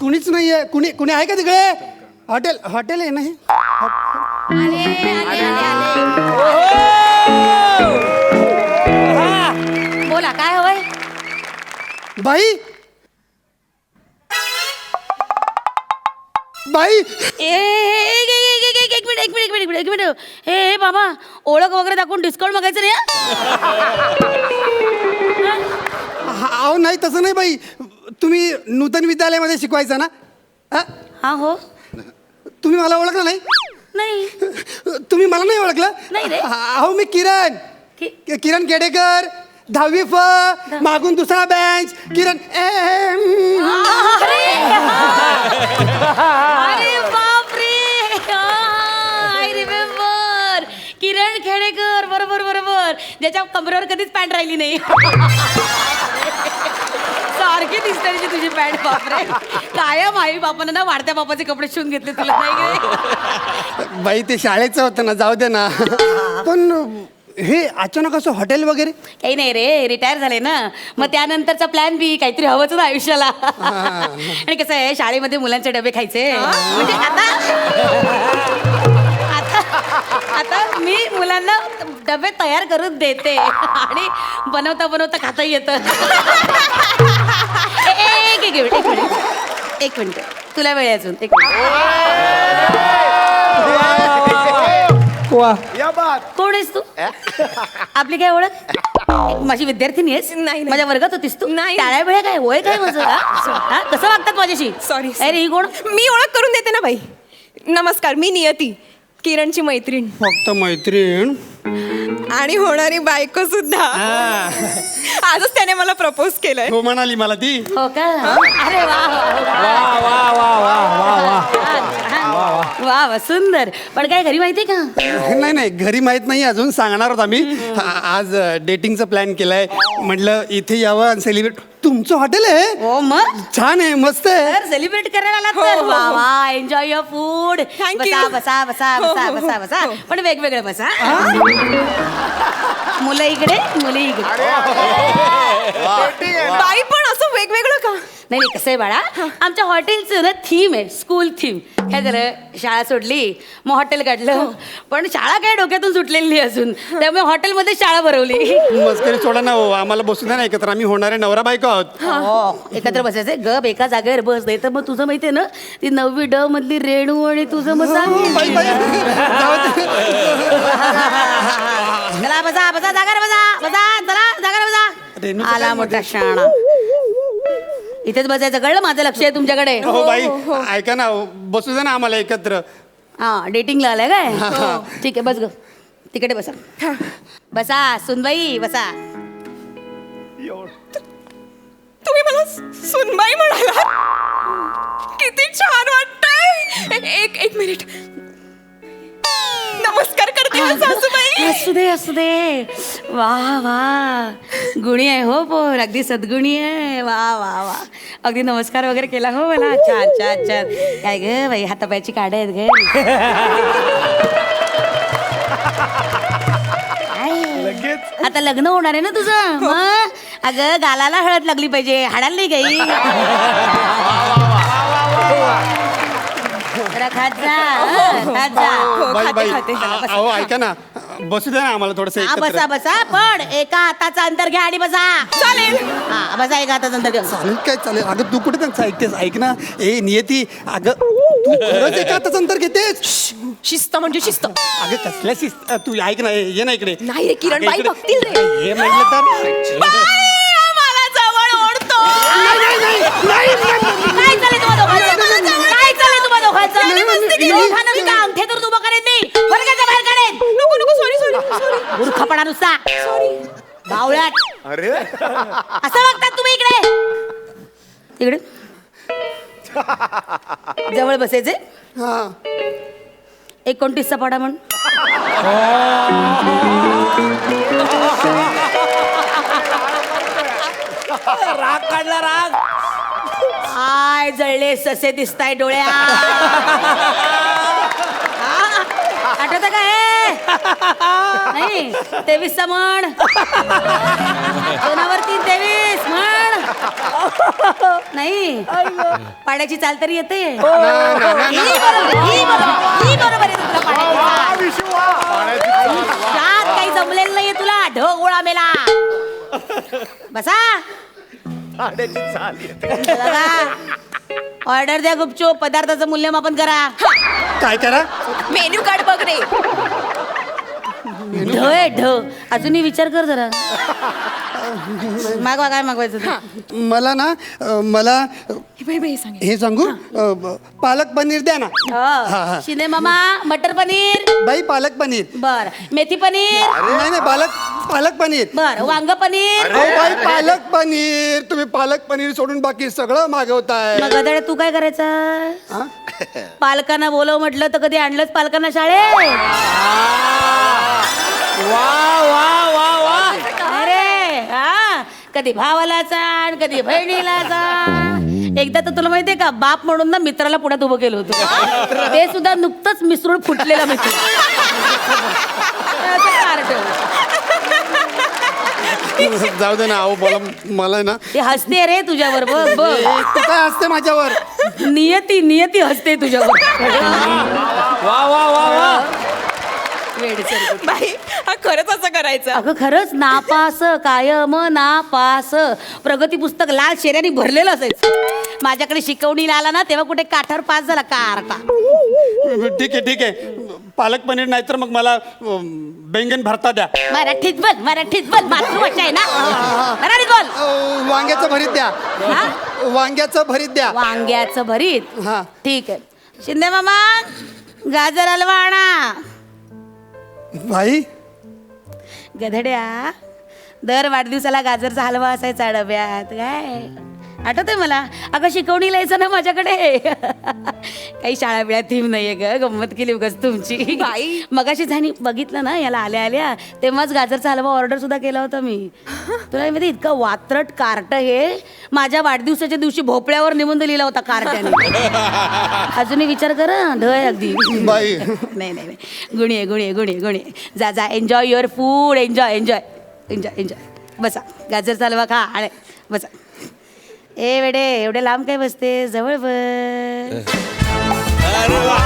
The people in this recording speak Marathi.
कुणीच नाहीये. कुणी आहे का तिकडे? हॉटेल आहे ना हे? बोला काय हवंय? बाई एक मिनिट हे बाबा, ओळख वगैरे दाखवून डिस्काउंट मागायचं नाही हं? अहो नाही तसं नाही बाई. तुम्ही नूतन विद्यालयामध्ये शिकवायचं ना? हा हो. तुम्ही मला ओळखलं नाही? नाही तुम्ही मला नाही ओळखलं? नाही रे. अहो मी किरण कि- किरण केडेकर, 10वी फ, मागून दुसरा बेंच. किरण अरे बापरे, आय रिमेंबर. किरण खेडेकर, बरोबर बरोबर, ज्याच्या कमरेवर कधीच पॅन्ट राहिली नाही. सारखी दिसते तुझी पॅन्ट. बापरे, कायम आई बापानं ना वाढत्या बापाचे कपडे शिवून घेतले तुला, नाही काय? बाई ते शाळेचं होतं ना, जाऊ दे ना. पण हे अचानक असं हॉटेल वगैरे? काही नाही रे, रिटायर झाले ना, मग त्यानंतरचा प्लॅन बी काहीतरी हवंच ना आयुष्याला. आणि कसं आहे, शाळेमध्ये मुलांचे डबे खायचे म्हणजे आता मी मुलांना डबे तयार करून देते आणि बनवता बनवता खाता येतं. एक मिनिट तुला वेळ आहे अजून. एक कोण आहेस तू? आपली काय ओळख? माझी विद्यार्थिनी आहेस? नाही. माझ्या वर्गात होतीस तू? नाही. टाळ्या वेळ काय वय काय माझं? हा? कसं वागतात माझ्याशी? सॉरी. अरे ही कोण? मी ओळख करून देते ना बाई. नमस्कार, मी नियती, किरणची मैत्रीण फक्त मैत्रीण आणि होणारी बायको सुद्धा. आजच त्याने मला प्रपोज केलंय. हो म्हणाली मला ती. हो का? अरे वा वा वा, सुंदर. पण काय घरी माहितीये का? नाही घरी माहित नाही अजून. सांगणार होत आम्ही. आज डेटिंगचा प्लॅन केलाय. म्हटलं इथे यावं आणि सेलिब्रेट. तुमचं हॉटेल आहे? हो मग छान आहे, मस्त आहे. तर सेलिब्रेट करायला आलात हो, तर हो, वा हो. वा, एन्जॉय युअर फूड. Thank बसा you. बसा बसा हो, बसा हो, बसा हो, बसा हो. पण वेगवेगळे बसा. मुलं इकडे, मुली इकडे. बाई पण असं वेगवेगळं का? नाही नाही, कसं आहे बाळा, आमच्या हॉटेलचं ना थीम आहे, स्कूल थीम. काय झालं, शाळा सोडली मग हॉटेल काढलं, पण शाळा काय डोक्यातून सुटलेली नाही अजून, त्यामुळे हॉटेलमध्ये शाळा भरवली. मस्करी सोडा ना हो, आम्हाला बसू द्या ना एकत्र. आम्ही होणारे नवरा बायको आहोत. हो, एकत्र बसायचंय. गप एका जागेवर बस, नाही तर मग तुझं माहितीये ना, ती 9वी ड मधली रेणू आणि तुझं मग बाई, बाई. जाऊ दे. चला बसा बसा, जागार बसा बसा, चला जागार बसा. रेणू आला मोठा शाणा. इथेच बसायचं, कळलं? माझं लक्ष आहे तुमच्याकडे. हो बाई, ऐका ना, बसू द्या ना आम्हाला एकत्र. हा, डेटिंगला आलाय काय? ठीक आहे, बस ग, तिकडे बसा. बसा सुनबाई, बसा. तुम्ही मला सुनबाई म्हणाला? किती छान वाटतंय. एक मिनिट. नमस्कार करते हा सासूबाई. असू दे असू दे. वा वा, गुणी आहे हो पोर, अगदी सद्गुणी आहे. वा वा वा, अगदी नमस्कार वगैरे केला हो मला. छान छान छान. काय ग बाई, हातापायची काढ आहेत ग. आता लग्न होणार आहे ना तुझं, मग अगं गालाला हळद लागली पाहिजे, हाडाला नाही काही. जरा खात जा, खात जा. बाई बाई, खाते. अहो ऐका ना, बसू द्या ना आम्हाला थोडस हा, बसा बसा, पण एका हाताचा अंतर घ्या आणि बसा. चालेल. हा, बसा, एका हाताचा अंतर घ्या. चालेल काय चालेल. अगं तू कुठे त्यांचं ऐकतेस? ऐक ना. ए नियती, अगं तू खरंच एका हाताचं अंतर घेतेस? शिस्त म्हणजे शिस्त. अगं कसल्या शिस्त? तू ऐक ना, ये ना इकडे. नाही रे, किरण अगं, बाई इकडे. बघतील रे. हे म्हटलं तर मला जवळ ओढतो. काय चालेल तुम्हा दोघांचं? काय चालेल तुम्हा दोघांचं? दोघांना मी काय अंगठ्यातून उभं करेन मी, वर्गाच्या बाहेर काढेन. नको सॉरी. मूर्खपणा नुसता. बावळ्यात. अरे असं बघतात तुम्ही इकडे. इकडे जवळ बसायचे. हा 29चा पाडा म्हण. राग काढला राग. आय जळले ससे दिसताय डोळ्या. आठवत का हे? नाही 23चा म्हण. 2 वर 3 23 म्हण. नाही पाड्याची चाल तरी येते हो. ही बरोबर आहे तुला पाड्याची चाल. आयुष्यात काही जमलेलं नाहीये तुला ढग गोळा मेला बसा ऑर्डर द्या गुपचूप पदार्थाचं मूल्यमापन करा काय करा मेन्यू कार्ड बघ रे. ढ आहे ढ अजूनही विचार कर जरा मागवा काय मागवायचं ते? मला ना मला बाई बाई सांग. हे सांगू पालक पनीर द्या ना हो. शिंदे मामा मटर पनीर बाई पालक पनीर बर मेथी पनीर नाही पालक पनीर बर वांग पनीर अहो बाई पालक पनीर तुम्ही पालक पनीर सोडून बाकी सगळं मागवताय मग गदाडे तू काय करायचं हा? पालकांना बोलव म्हटलं तर कधी आणलंच पालकांना शाळेत वा वा वा वा अरे हा कधी भावाला चाण कधी बहिणीला चाण एकदा तर तुला माहितीये का बाप म्हणून ना मित्राला पुढ्यात उभं केलं होतं ते सुद्धा नुकतंच मिसळून फुटलेला मित्र असं कार्ट. जाऊ दे ना अहो मला ना ते हसते रे तुझ्यावर बघ बघ तू काय असते माझ्यावर नियती हसते तुझ्यावर वा वा वा वा वेडसर. बाई हा खरंच असं करायचं. अगं खरंच नापास कायम नापास प्रगती पुस्तक लाल शेऱ्याने भरलेलं असायचं माझ्याकडे शिकवणीला आला ना तेव्हा कुठे काठावर पास झाला कारटा. ठीक आहे पालक पनीर नाही तर मग मला बैंगन भरता द्या मराठीत बोल मातृभाषा आहे ना मराठीत बोल. वांग्याचं भरीत द्या हा? वांग्याचं भरीत द्या वांग्याचं भरीत हा. ठीक आहे शिंदे मामा गाजर हलवा आणा भाई गधड्या दर वाढदिवसाला गाजरचा हलवा असायचा डब्यात काय आठवतंय मला अगं शिकवणीला यायचं ना माझ्याकडे काही शाळा बिळा थीम नाहीये ग गंमत केली उगाच तुमची बाई. मगाशी झाली बघितलं ना याला आल्या तेव्हाच गाजरचा हलवा ऑर्डर सुद्धा केला होता मी तुला माहिती इतकं वात्रट कार्ट हे माझ्या वाढदिवसाच्या दिवशी भोपळ्यावर निबंध लिहिला होता कार्ट्याने अजूनही विचार कर ढ आहे अगदी बाई नाही गुणी आहे जा एन्जॉय युअर फूड एन्जॉय बसा गाजरचा हलवा खा आणि बसा ए वेडे एवढे लांब काय बसते जवळ बस अरे वा